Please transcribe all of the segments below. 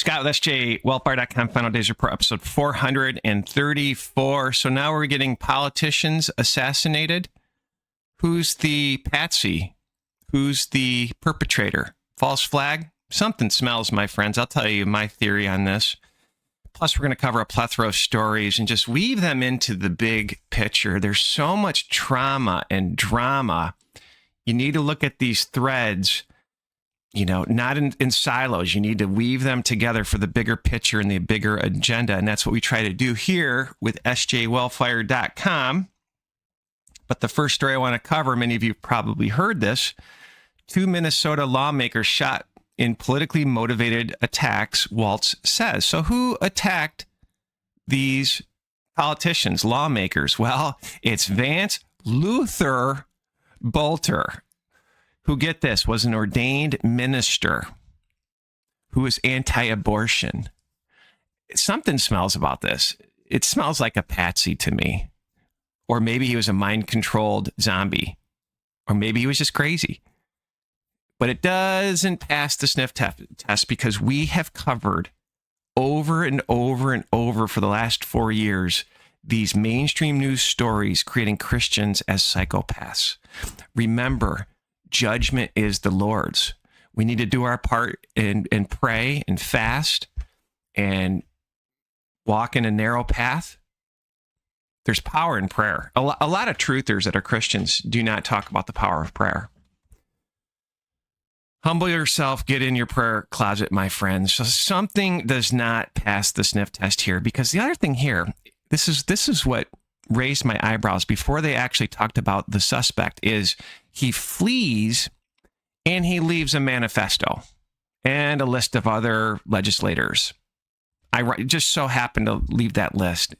Scott with SJWellfire.com, Final Days Report, episode 434. So now we're getting politicians assassinated. Who's the patsy? Who's the perpetrator? False flag? Something smells, my friends. I'll tell you my theory on this. Plus, we're going to cover a plethora of stories and just weave them into the big picture. There's so much trauma and drama. You need to look at these threads, not in silos. You need to weave them together for the bigger picture and the bigger agenda. And that's what we try to do here with SJWellfire.com. But the first story I want to cover, many of you have probably heard this. 2 Minnesota lawmakers shot in politically motivated attacks, Waltz says. So who attacked these politicians, lawmakers? Well, it's Vance Luther Bolter, who, get this, was an ordained minister who was anti-abortion. Something smells about this. It smells like a patsy to me. Or maybe he was a mind-controlled zombie. Or maybe he was just crazy. But it doesn't pass the sniff test because we have covered over and over and over for the last 4 years these mainstream news stories creating Christians as psychopaths. Remember, judgment is the Lord's. We need to do our part and pray and fast and walk in a narrow path. There's power in prayer. A lot of truthers that are Christians do not talk about the power of prayer. Humble yourself, get in your prayer closet, my friends. So something does not pass the sniff test here, because the other thing here, this is what raised my eyebrows before they actually talked about the suspect, is he flees and he leaves a manifesto and a list of other legislators. I just so happened to leave that list.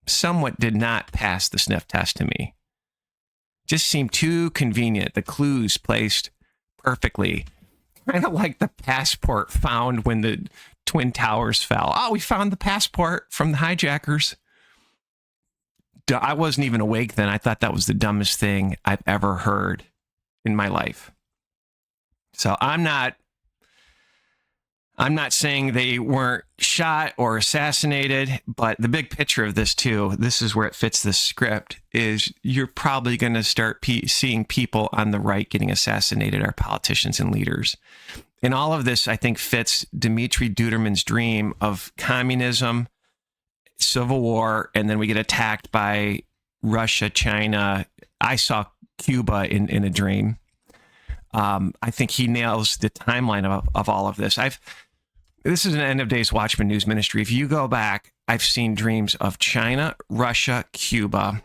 Somewhat did not pass the sniff test to me. Just seemed too convenient. The clues placed perfectly. Kind of like the passport found when the Twin Towers fell. Oh, we found the passport from the hijackers. I wasn't even awake then. I thought that was the dumbest thing I've ever heard in my life. So I'm not saying they weren't shot or assassinated, but the big picture of this too, this is where it fits the script, is you're probably going to start seeing people on the right getting assassinated, our politicians and leaders. And all of this, I think, fits Dimitri Duderman's dream of communism, civil war, and then we get attacked by Russia, China. I saw Cuba in a dream. I think he nails the timeline of all of this. This is an End of Days Watchman News Ministry. If you go back, I've seen dreams of China, Russia, Cuba.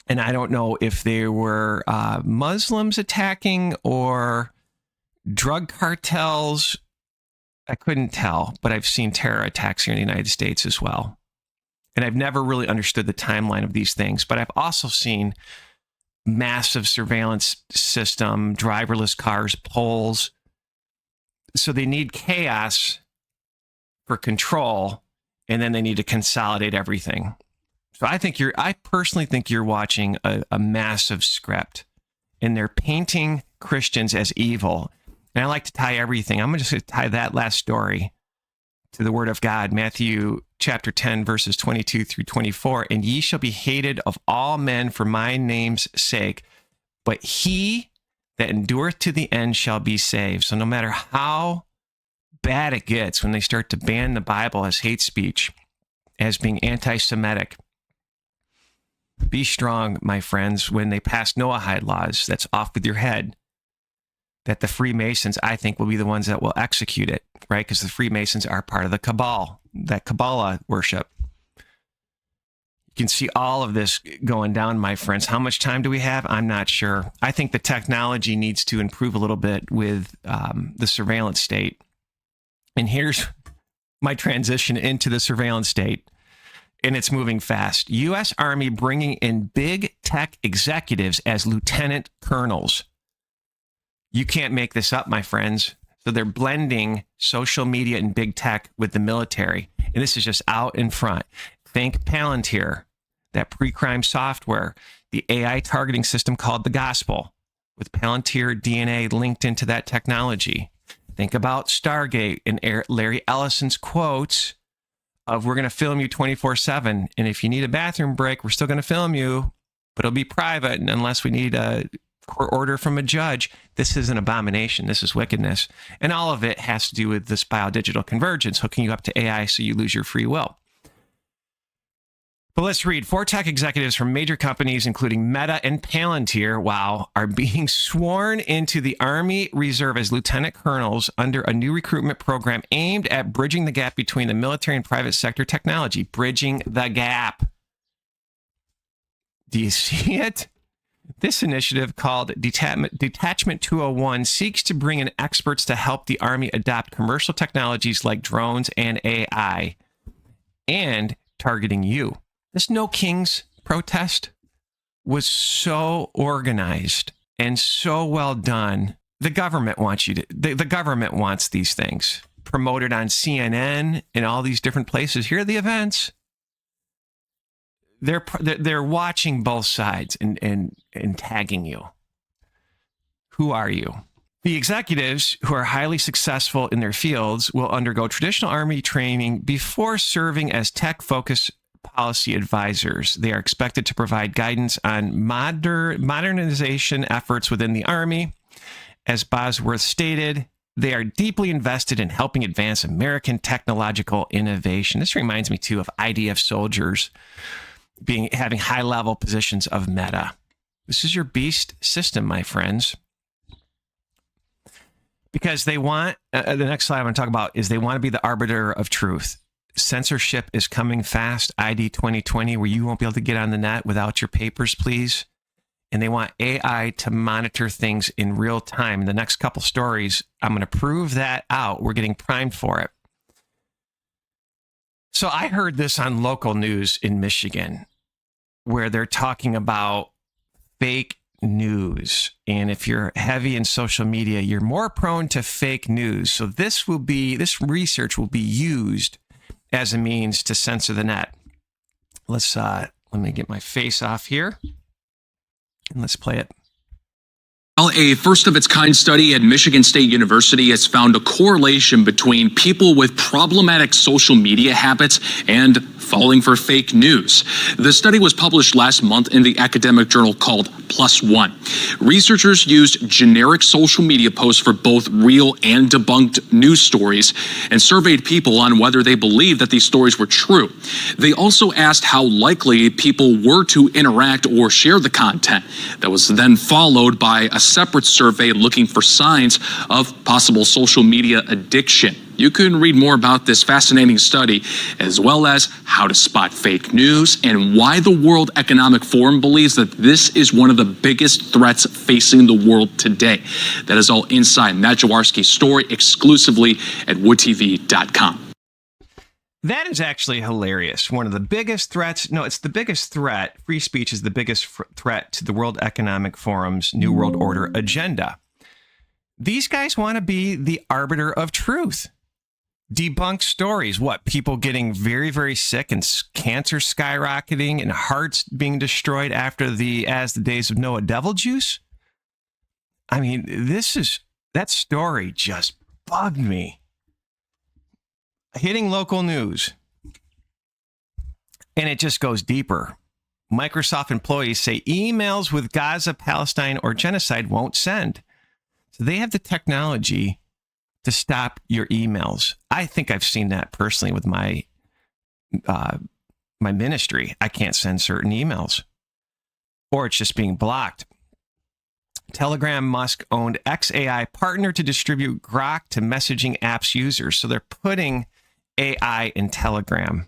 And I don't know if they were Muslims attacking or drug cartels. I couldn't tell, but I've seen terror attacks here in the United States as well. And I've never really understood the timeline of these things. But I've also seen massive surveillance system, driverless cars, polls. So they need chaos for control, and then they need to consolidate everything. So I personally think you're watching a massive script, and they're painting Christians as evil. And I like to tie everything. I'm just going to tie that last story to the word of God, Matthew chapter 10, verses 22 through 24. And ye shall be hated of all men for my name's sake, but he that endureth to the end shall be saved. So no matter how bad it gets when they start to ban the Bible as hate speech, as being anti-Semitic, be strong, my friends. When they pass Noahide laws, that's off with your head, that the Freemasons, I think, will be the ones that will execute it, right? Because the Freemasons are part of the cabal, that Kabbalah worship. You can see all of this going down, my friends. How much time do we have? I'm not sure. I think the technology needs to improve a little bit with the surveillance state. And here's my transition into the surveillance state. And it's moving fast. U.S. Army bringing in big tech executives as lieutenant colonels. You can't make this up, my friends. So they're blending social media and big tech with the military. And this is just out in front. Think Palantir, that pre-crime software, the AI targeting system called the Gospel, with Palantir DNA linked into that technology. Think about Stargate and Larry Ellison's quotes of, we're going to film you 24/7. And if you need a bathroom break, we're still going to film you, but it'll be private unless we need a court order from a judge. This is an abomination. This is wickedness. And all of it has to do with this biodigital convergence, hooking you up to AI so you lose your free will. But let's read. 4 tech executives from major companies, including Meta and Palantir, are being sworn into the Army Reserve as lieutenant colonels under a new recruitment program aimed at bridging the gap between the military and private sector technology. Bridging the gap. Do you see it? This initiative, called Detachment 201, seeks to bring in experts to help the Army adopt commercial technologies like drones and AI, and targeting you. This No Kings protest was so organized and so well done. The government wants the government wants these things promoted on CNN and all these different places. Here are the events. They're watching both sides and tagging you. Who are you? The executives, who are highly successful in their fields, will undergo traditional Army training before serving as tech-focused policy advisors. They are expected to provide guidance on modernization efforts within the Army. As Bosworth stated, they are deeply invested in helping advance American technological innovation. This reminds me, too, of IDF soldiers having high-level positions of Meta. This is your beast system, my friends. Because they want, the next slide I want to talk about is they want to be the arbiter of truth. Censorship is coming fast, ID 2020, where you won't be able to get on the net without your papers, please. And they want AI to monitor things in real time. In the next couple stories, I'm going to prove that out. We're getting primed for it. So I heard this on local news in Michigan, where they're talking about fake news. And if you're heavy in social media, you're more prone to fake news. So this research will be used as a means to censor the net. Let me get my face off here and let's play it. A first-of-its-kind study at Michigan State University has found a correlation between people with problematic social media habits and falling for fake news. The study was published last month in the academic journal called PLOS ONE. Researchers used generic social media posts for both real and debunked news stories and surveyed people on whether they believed that these stories were true. They also asked how likely people were to interact or share the content. That was then followed by a separate survey looking for signs of possible social media addiction. You can read more about this fascinating study, as well as how to spot fake news and why the World Economic Forum believes that this is one of the biggest threats facing the world today. That is all inside Matt Jaworski's story, exclusively at woodtv.com. That is actually hilarious. One of the biggest threats, no, it's the biggest threat. Free speech is the biggest threat to the World Economic Forum's New World Order agenda. These guys want to be the arbiter of truth. Debunk stories. What? People getting very, very sick and cancer skyrocketing and hearts being destroyed after as the days of Noah devil juice? I mean, that story just bugged me. Hitting local news. And it just goes deeper. Microsoft employees say emails with Gaza, Palestine, or genocide won't send. So they have the technology to stop your emails. I think I've seen that personally with my ministry. I can't send certain emails, or it's just being blocked. Telegram Musk-owned XAI partner to distribute Grok to messaging apps users. So they're putting AI in Telegram.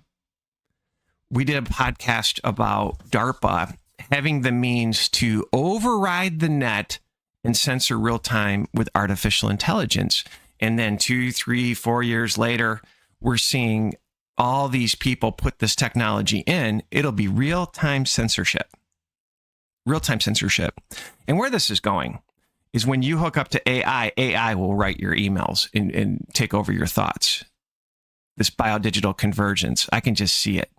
We did a podcast about DARPA having the means to override the net and censor real time with artificial intelligence. And then 2, 3, 4 years later, we're seeing all these people put this technology in. It'll be real-time censorship. Real-time censorship. And where this is going is when you hook up to AI, AI will write your emails and take over your thoughts. This biodigital convergence, I can just see it.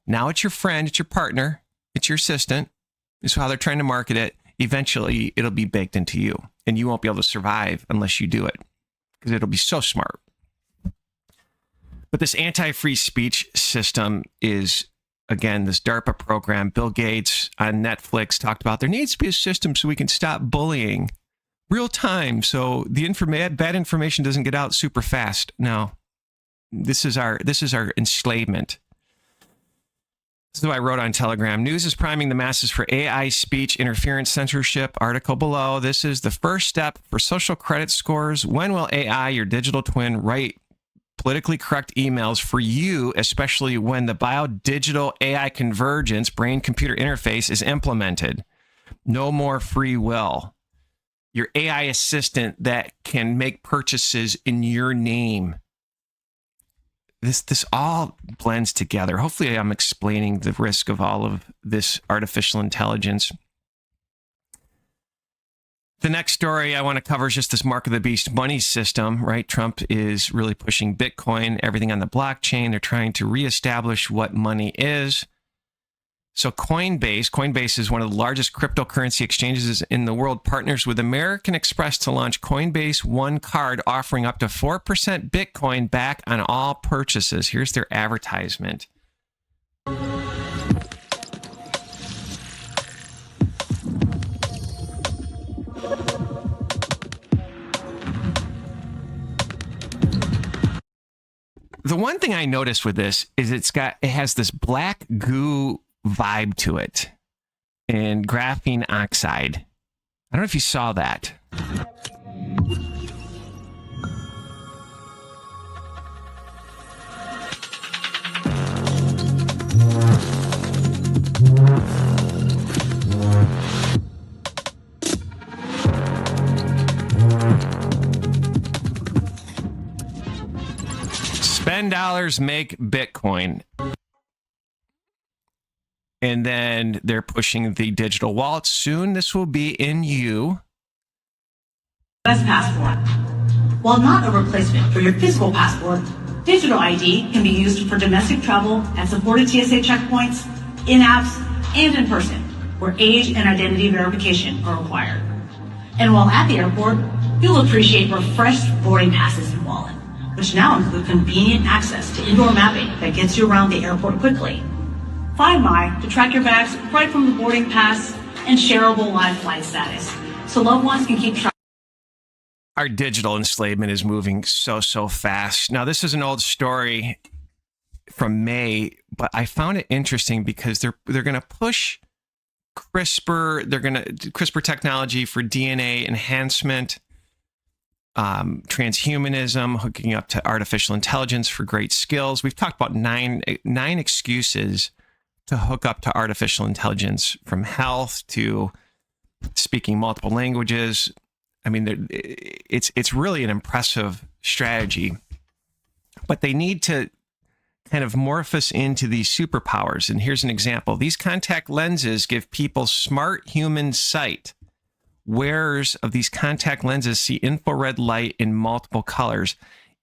Now it's your friend, it's your partner, it's your assistant. It's how they're trying to market it. Eventually, it'll be baked into you, and you won't be able to survive unless you do it. because it'll be so smart. But this anti-free speech system is, again, this DARPA program. Bill Gates on Netflix talked about there needs to be a system so we can stop bullying real time, so the bad information doesn't get out super fast. No, this is our enslavement. This is what I wrote on Telegram. News is priming the masses for AI speech interference censorship. Article below. This is the first step for social credit scores. When will AI, your digital twin, write politically correct emails for you, especially when the bio-digital AI convergence brain-computer interface is implemented? No more free will. Your AI assistant that can make purchases in your name. This all blends together. Hopefully I'm explaining the risk of all of this artificial intelligence. The next story I want to cover is just this mark of the beast money system, right? Trump is really pushing Bitcoin, everything on the blockchain. They're trying to reestablish what money is. So Coinbase is one of the largest cryptocurrency exchanges in the world, partners with American Express to launch Coinbase One Card, offering up to 4% Bitcoin back on all purchases. Here's their advertisement. The one thing I noticed with this is it has this black goo vibe to it and graphene oxide. I don't know if you saw that. Spend dollars, make Bitcoin. And then they're pushing the digital wallet. Soon this will be in you. U.S. passport. While not a replacement for your physical passport, digital ID can be used for domestic travel and supported TSA checkpoints, in apps, and in person, where age and identity verification are required. And while at the airport, you'll appreciate refreshed boarding passes and wallet, which now include convenient access to indoor mapping that gets you around the airport quickly. Find My to track your bags right from the boarding pass, and shareable live flight status, so loved ones can keep track. Our digital enslavement is moving so fast. Now, this is an old story from May, but I found it interesting because they're going to push CRISPR technology for DNA enhancement, transhumanism, hooking up to artificial intelligence for great skills. We've talked about nine excuses to hook up to artificial intelligence, from health to speaking multiple languages. I mean, it's really an impressive strategy, but they need to kind of morph us into these superpowers. And here's an example. These contact lenses give people smart human sight. Wearers of these contact lenses see infrared light in multiple colors,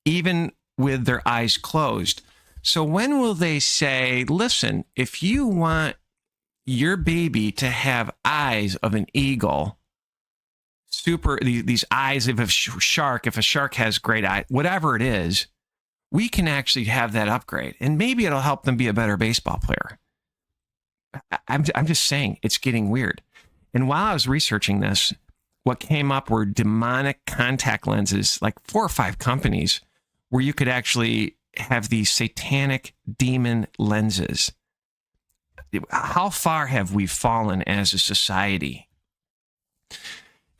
even with their eyes closed. So when will they say, listen, if you want your baby to have eyes of an eagle, these eyes of a shark, if a shark has great eyes, whatever it is, we can actually have that upgrade. And maybe it'll help them be a better baseball player. I'm just saying, it's getting weird. And while I was researching this, what came up were demonic contact lenses, like 4 or 5 companies, where you could actually have these satanic demon lenses. How far have we fallen as a society?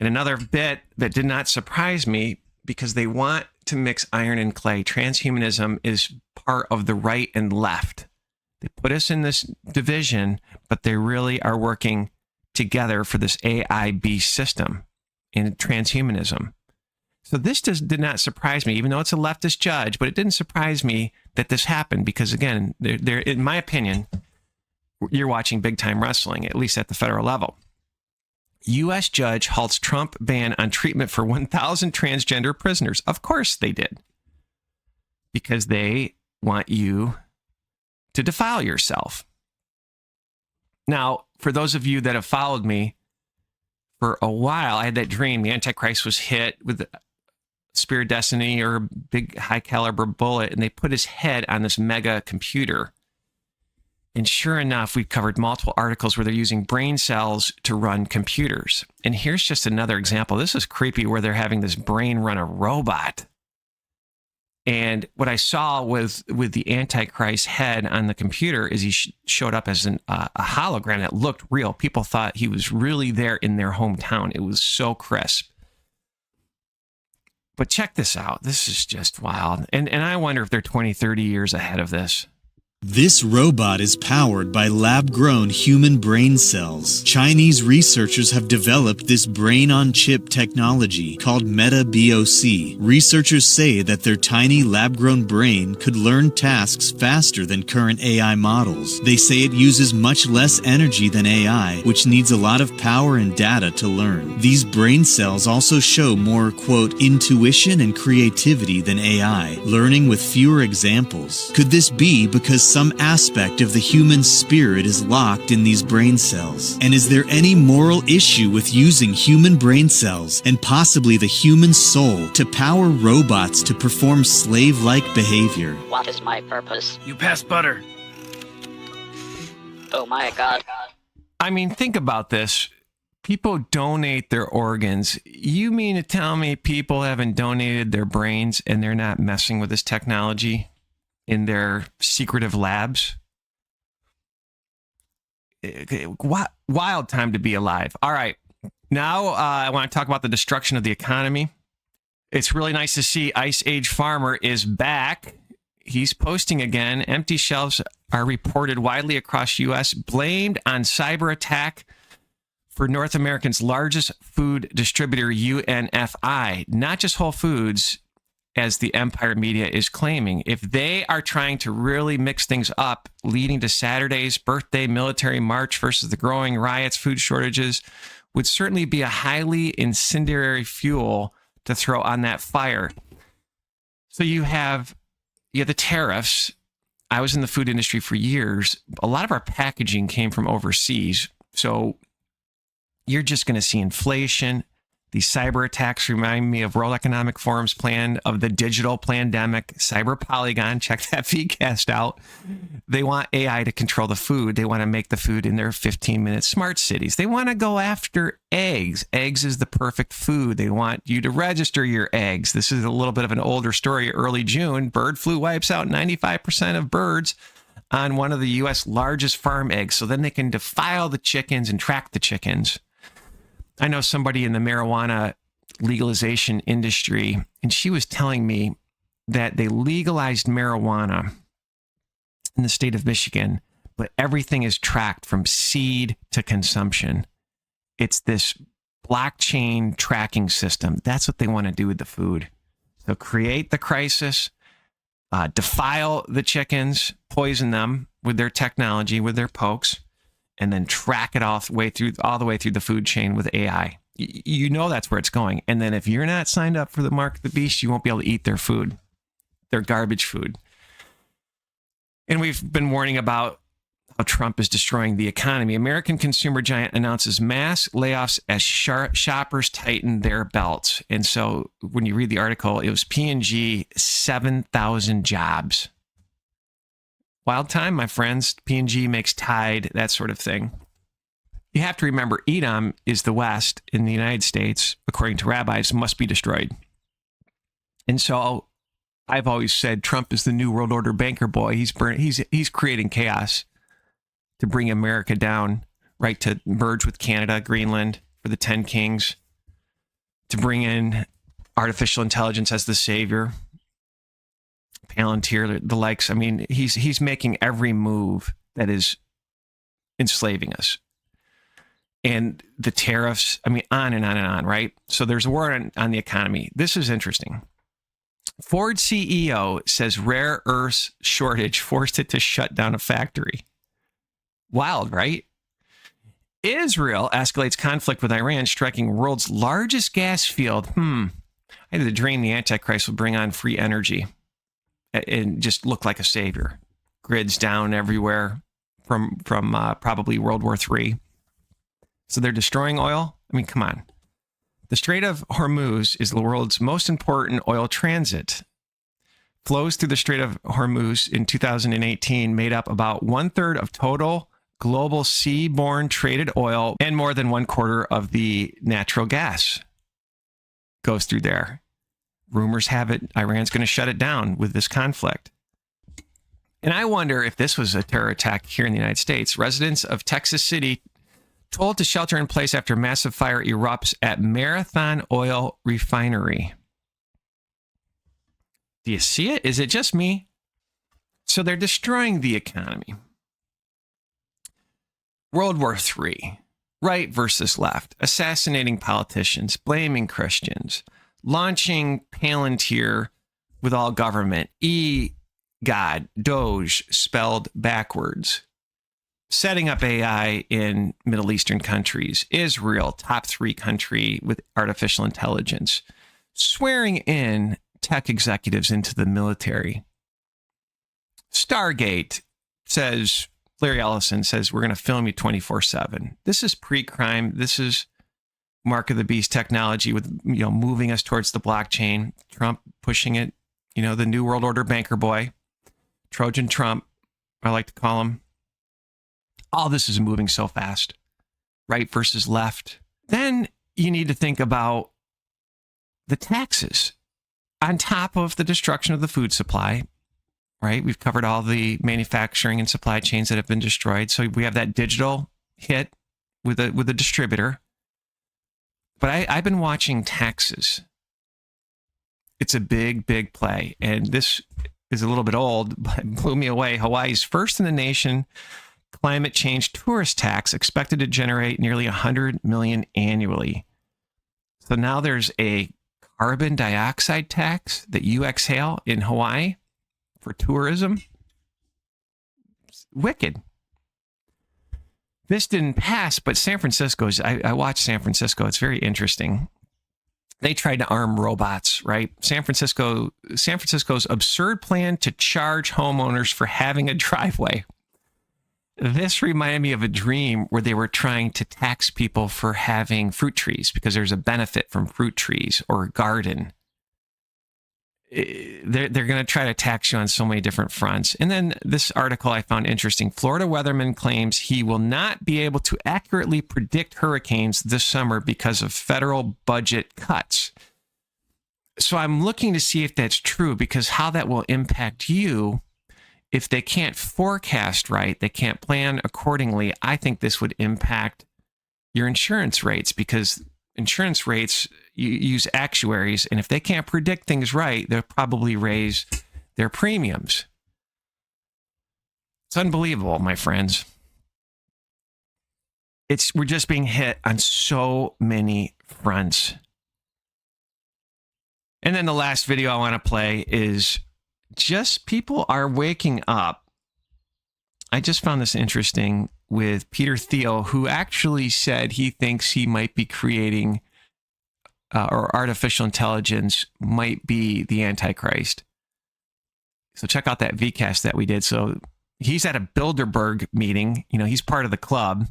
And another bit that did not surprise me, because they want to mix iron and clay. Transhumanism is part of the right and left. They put us in this division, but they really are working together for this AIB system in transhumanism. So this did not surprise me, even though it's a leftist judge, but it didn't surprise me that this happened because, again, they're, in my opinion, you're watching big time wrestling, at least at the federal level. U.S. judge halts Trump ban on treatment for 1,000 transgender prisoners. Of course they did, because they want you to defile yourself. Now, for those of you that have followed me for a while, I had that dream. The Antichrist was hit with Spear of Destiny or a big high caliber bullet, and they put his head on this mega computer. And sure enough, we've covered multiple articles where they're using brain cells to run computers. And here's just another example. This is creepy, where they're having this brain run a robot. And what I saw with the Antichrist head on the computer is he showed up as a hologram that looked real. People thought he was really there in their hometown. It was so crisp. But check this out. This is just wild. And I wonder if they're 20, 30 years ahead of this. This robot is powered by lab-grown human brain cells. Chinese researchers have developed this brain-on-chip technology called MOTB. Researchers say that their tiny lab-grown brain could learn tasks faster than current AI models. They say it uses much less energy than AI, which needs a lot of power and data to learn. These brain cells also show more, quote, intuition and creativity than AI, learning with fewer examples. Could this be because some aspect of the human spirit is locked in these brain cells? And is there any moral issue with using human brain cells and possibly the human soul to power robots to perform slave-like behavior? What is my purpose? You pass butter. Oh my god. I mean, think about this. People donate their organs. You mean to tell me people haven't donated their brains and they're not messing with this technology in their secretive labs? Wild time to be alive. All right. Now I want to talk about the destruction of the economy. It's really nice to see Ice Age Farmer is back. He's posting again. Empty shelves are reported widely across U.S., blamed on cyber attack for North America's largest food distributor, UNFI. Not just Whole Foods, as the Empire media is claiming. If they are trying to really mix things up, leading to Saturday's birthday military march versus the growing riots, food shortages, would certainly be a highly incendiary fuel to throw on that fire. So you have the tariffs. I was in the food industry for years. A lot of our packaging came from overseas. So you're just going to see inflation. These cyber attacks remind me of World Economic Forum's plan of the digital plandemic, cyber polygon. Check that VCAST out. They want AI to control the food. They want to make the food in their 15-minute smart cities. They want to go after eggs. Eggs is the perfect food. They want you to register your eggs. This is a little bit of an older story. Early June, bird flu wipes out 95% of birds on one of the U.S. largest farm eggs. So then they can defile the chickens and track the chickens. I know somebody in the marijuana legalization industry, and she was telling me that they legalized marijuana in the state of Michigan, but everything is tracked from seed to consumption. It's this blockchain tracking system. That's what they want to do with the food. So create the crisis, defile the chickens, poison them with their technology, with their pokes, and then track it all the way through the food chain with AI. You know that's where it's going. And then if you're not signed up for the Mark of the Beast, you won't be able to eat their food, their garbage food. And we've been warning about how Trump is destroying the economy. American consumer giant announces mass layoffs as shoppers tighten their belts. And so when you read the article, it was P&G, 7,000 jobs. Wild time, my friends. P&G makes Tide, that sort of thing. You have to remember, Edom is the West in the United States, according to rabbis, must be destroyed. And so I've always said Trump is the new world order banker boy. He's creating chaos to bring America down, right? To merge with Canada, Greenland for the 10 kings, to bring in artificial intelligence as the savior. Palantir, the likes. I mean, he's making every move that is enslaving us. And the tariffs, I mean, on and on and on, right? So there's a war on the economy. This is interesting. Ford CEO says rare earths shortage forced it to shut down a factory. Wild, right? Israel escalates conflict with Iran, striking world's largest gas field. I had the dream the Antichrist would bring on free energy and just look like a savior. Grids down everywhere from probably World War III. So they're destroying oil. I mean, come on. The Strait of Hormuz is the world's most important oil transit. Flows through the Strait of Hormuz in 2018 made up about 1/3 of total global seaborne traded oil, and more than 1/4 of the natural gas goes through there. Rumors have it Iran's going to shut it down with this conflict. And I wonder if this was a terror attack here in the United States. Residents of Texas City told to shelter in place after massive fire erupts at Marathon Oil Refinery. Do you see it? Is it just me? So they're destroying the economy. World War III, right versus left, assassinating politicians, blaming Christians, launching Palantir with all government, God, Doge spelled backwards, setting up AI in Middle Eastern countries, Israel, top 3 country with artificial intelligence, swearing in tech executives into the military. Stargate says, Larry Ellison says, we're going to film you 24/7. This is pre-crime. This is Mark of the Beast technology with, moving us towards the blockchain. Trump pushing it, the New World Order banker boy, Trojan Trump, I like to call him. All this is moving so fast, right versus left. Then you need to think about the taxes on top of the destruction of the food supply, right? We've covered all the manufacturing and supply chains that have been destroyed. So we have that digital hit with a distributor. But I've been watching taxes. It's a big, big play. And this is a little bit old, but it blew me away. Hawaii's first in the nation climate change tourist tax expected to generate nearly $100 million annually. So now there's a carbon dioxide tax that you exhale in Hawaii for tourism. It's wicked. This didn't pass, but San Francisco's, I watched San Francisco. It's very interesting. They tried to arm robots, right? San Francisco's absurd plan to charge homeowners for having a driveway. This reminded me of a dream where they were trying to tax people for having fruit trees because there's a benefit from fruit trees or a garden. They're going to try to tax you on so many different fronts. And then this article I found interesting. Florida weatherman claims he will not be able to accurately predict hurricanes this summer because of federal budget cuts. So I'm looking to see if that's true, because how that will impact you if they can't forecast right, they can't plan accordingly. I think this would impact your insurance rates, because insurance rates, you use actuaries, and if they can't predict things right, they'll probably raise their premiums. It's unbelievable, my friends. We're just being hit on so many fronts. And then the last video I want to play is just people are waking up. I just found this interesting with Peter Thiel, who actually said he thinks he might be creating or artificial intelligence might be the Antichrist. So check out that VCAST that we did. So he's at a Bilderberg meeting. He's part of the club,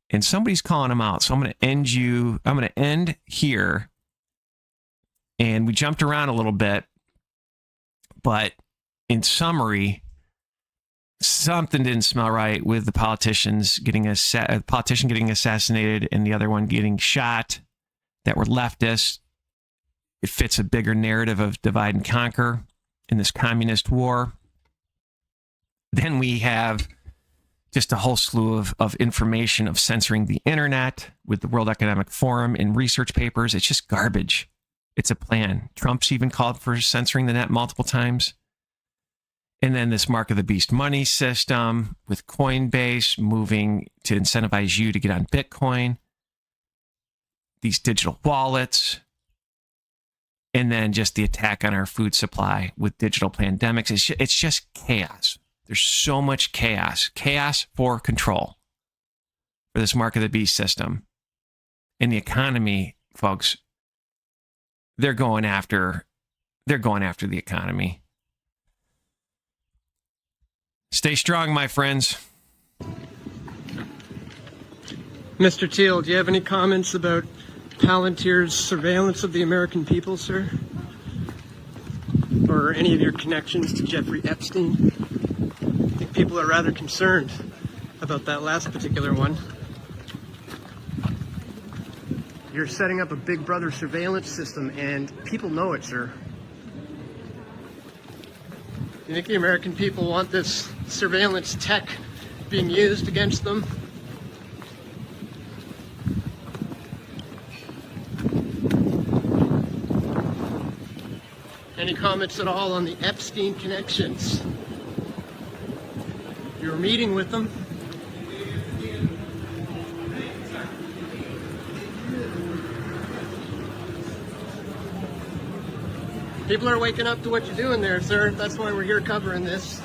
and somebody's calling him out. So I'm going to end here. And we jumped around a little bit, but in summary, something didn't smell right with the politicians getting a politician getting assassinated and the other one getting shot that were leftists. It fits a bigger narrative of divide and conquer in this communist war. Then we have just a whole slew of information of censoring the internet with the World Economic Forum and research papers. It's just garbage. It's a plan. Trump's even called for censoring the net multiple times. And then this Mark of the Beast money system with Coinbase moving to incentivize you to get on Bitcoin. These digital wallets. And then just the attack on our food supply with digital plandemics. It's just chaos. There's so much chaos. Chaos for control for this Mark of the Beast system. And the economy, folks, they're going after the economy. Stay strong, my friends. Mr. Teal, do you have any comments about Palantir's surveillance of the American people, sir? Or any of your connections to Jeffrey Epstein? I think people are rather concerned about that last particular one. You're setting up a Big Brother surveillance system, and people know it, sir. You think the American people want this surveillance tech being used against them? Any comments at all on the Epstein connections? You were meeting with them. People are waking up to what you're doing there, sir. That's why we're here covering this.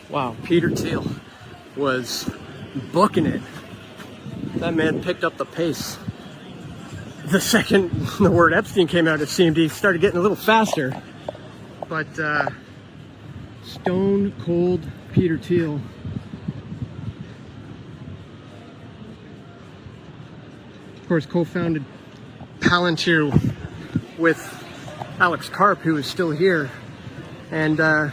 Wow, Peter Thiel was booking it. That man picked up the pace. The second the word Epstein came out, it seemed he started getting a little faster. But stone cold Peter Thiel. Of course, co-founded Palantir with Alex Karp, who is still here. And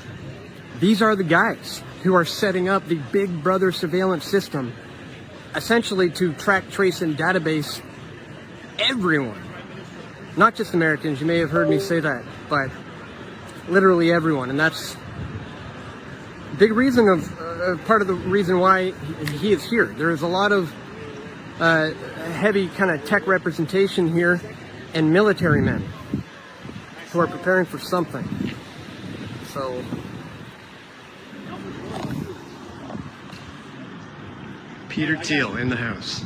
these are the guys who are setting up the Big Brother surveillance system, essentially to track, trace, and database everyone. Not just Americans, you may have heard me say that, but literally everyone. And that's a big reason part of the reason why he is here. There is a lot of heavy kind of tech representation here and military men who are preparing for something. So Peter Thiel in the house.